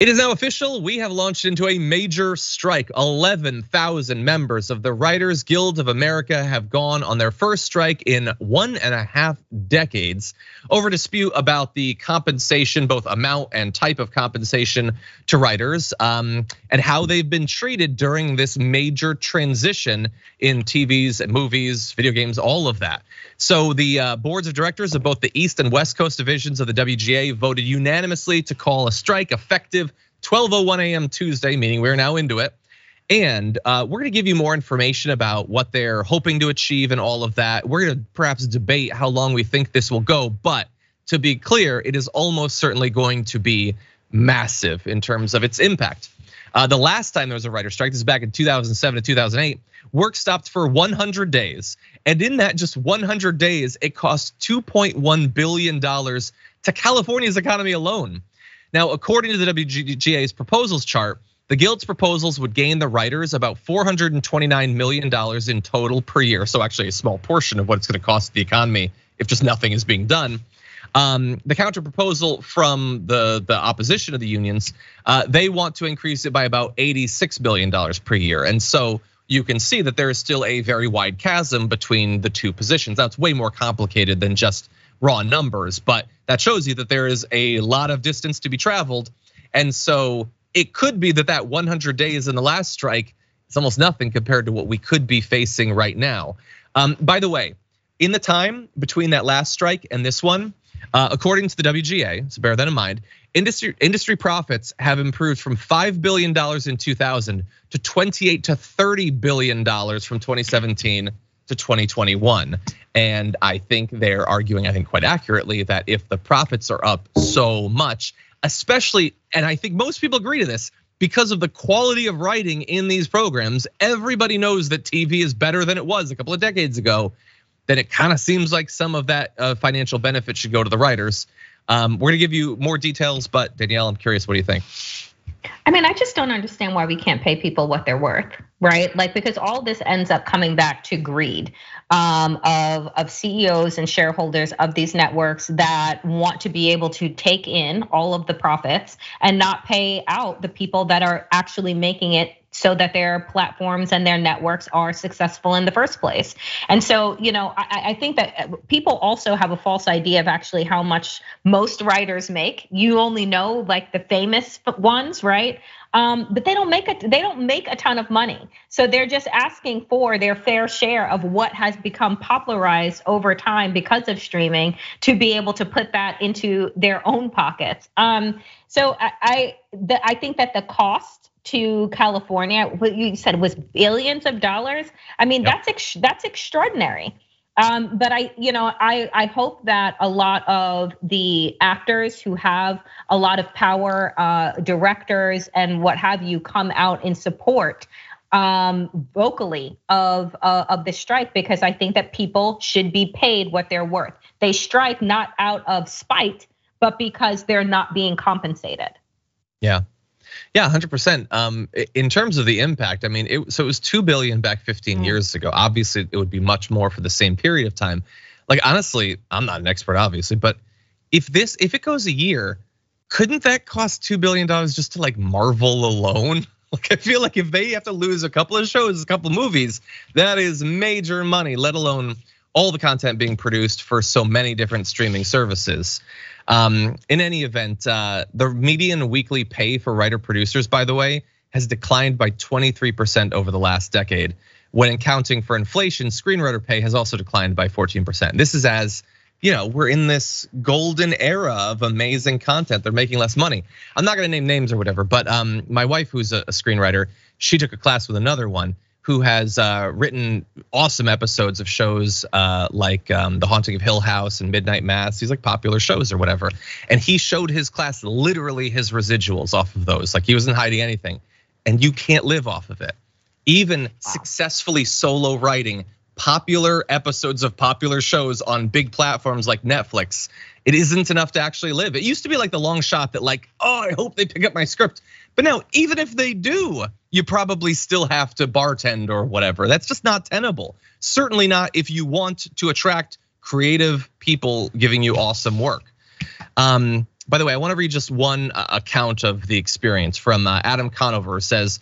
It is now official. We have launched into a major strike. 11,000 members of the Writers Guild of America have gone on their first strike in 1.5 decades over dispute about the compensation, both amount and type of compensation to writers, and how they've been treated during this major transition in TVs, movies, video games, all of that. So the boards of directors of both the East and West Coast divisions of the WGA voted unanimously to call a strike effective 12:01 a.m. Tuesday, meaning we're now into it. And we're gonna give you more information about what they're hoping to achieve and all of that. We're gonna perhaps debate how long we think this will go, but to be clear, it is almost certainly going to be massive in terms of its impact. The last time there was a writer's strike, this is back in 2007 to 2008, work stopped for 100 days. And in that just 100 days, it cost $2.1 billion to California's economy alone. Now, according to the WGA's proposals chart, the Guild's proposals would gain the writers about $429 million in total per year. So actually a small portion of what it's gonna cost the economy if just nothing is being done. The counter proposal from the opposition of the unions, they want to increase it by about $86 billion per year. And so you can see that there is still a very wide chasm between the two positions. Now it's way more complicated than just raw numbers, but that shows you that there is a lot of distance to be traveled. And so it could be that 100 days in the last strike is almost nothing compared to what we could be facing right now. By the way, in the time between that last strike and this one, according to the WGA, so bear that in mind, industry profits have improved from $5 billion in 2000 to $28 to $30 billion from 2017 to 2021. And I think they're arguing, I think quite accurately, that if the profits are up so much, especially, and I think most people agree to this, because of the quality of writing in these programs, everybody knows that TV is better than it was a couple of decades ago. Then it kind of seems like some of that financial benefit should go to the writers. We're gonna give you more details, but Danielle, I'm curious, what do you think? I mean, I just don't understand why we can't pay people what they're worth, right? Like, because all this ends up coming back to greed of CEOs and shareholders of these networks that want to be able to take in all of the profits and not pay out the people that are actually making it so that their platforms and their networks are successful in the first place. And so, I think that people also have a false idea of actually how much most writers make. You only know like the famous ones, right? But they don't make a ton of money. So they're just asking for their fair share of what has become popularized over time because of streaming to be able to put that into their own pockets. So I think that the cost to California, what you said was billions of dollars. I mean, yep. That's extraordinary. But I hope that a lot of the actors who have a lot of power, directors and what have you, come out in support vocally of the strike, because I think that people should be paid what they're worth. They strike not out of spite, but because they're not being compensated. Yeah. Yeah, 100%. In terms of the impact, I mean, so it was 2 billion back 15 years ago. Obviously, it would be much more for the same period of time. Like, honestly, I'm not an expert, obviously, but if it goes a year, couldn't that cost $2 billion just to like Marvel alone? Like, I feel like if they have to lose a couple of shows, a couple of movies, that is major money, let alone all the content being produced for so many different streaming services. In any event, the median weekly pay for writer producers, by the way, has declined by 23% over the last decade. When accounting for inflation, screenwriter pay has also declined by 14%. This is as, we're in this golden era of amazing content. They're making less money. I'm not gonna name names or whatever, but my wife, who's a screenwriter, she took a class with another one who has written awesome episodes of shows like The Haunting of Hill House and Midnight Mass. These like popular shows or whatever. And he showed his class literally his residuals off of those. Like, he wasn't hiding anything. And you can't live off of it. Even successfully solo writing popular episodes of popular shows on big platforms like Netflix, it isn't enough to actually live. It used to be like the long shot that like, I hope they pick up my script. But now, even if they do, you probably still have to bartend or whatever. That's just not tenable. Certainly not if you want to attract creative people giving you awesome work. By the way, I want to read just one account of the experience from Adam Conover. Says,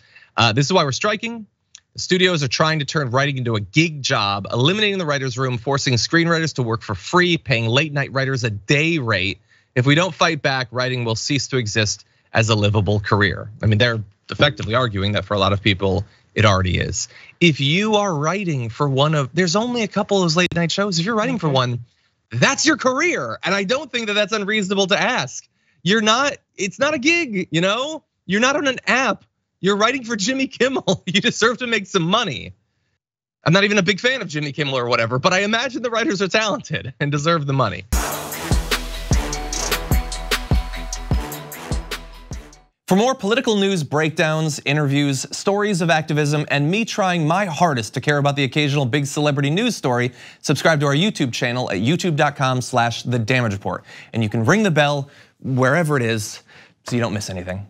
this is why we're striking. The studios are trying to turn writing into a gig job, eliminating the writer's room, forcing screenwriters to work for free, paying late night writers a day rate. If we don't fight back, writing will cease to exist as a livable career. I mean, they're effectively arguing that for a lot of people, it already is. If you are writing for there's only a couple of those late night shows. If you're writing for one, that's your career. And I don't think that that's unreasonable to ask. It's not a gig, You're not on an app. You're writing for Jimmy Kimmel. You deserve to make some money. I'm not even a big fan of Jimmy Kimmel or whatever, but I imagine the writers are talented and deserve the money. For more political news breakdowns, interviews, stories of activism, and me trying my hardest to care about the occasional big celebrity news story, subscribe to our YouTube channel at youtube.com/thedamagereport. And you can ring the bell wherever it is so you don't miss anything.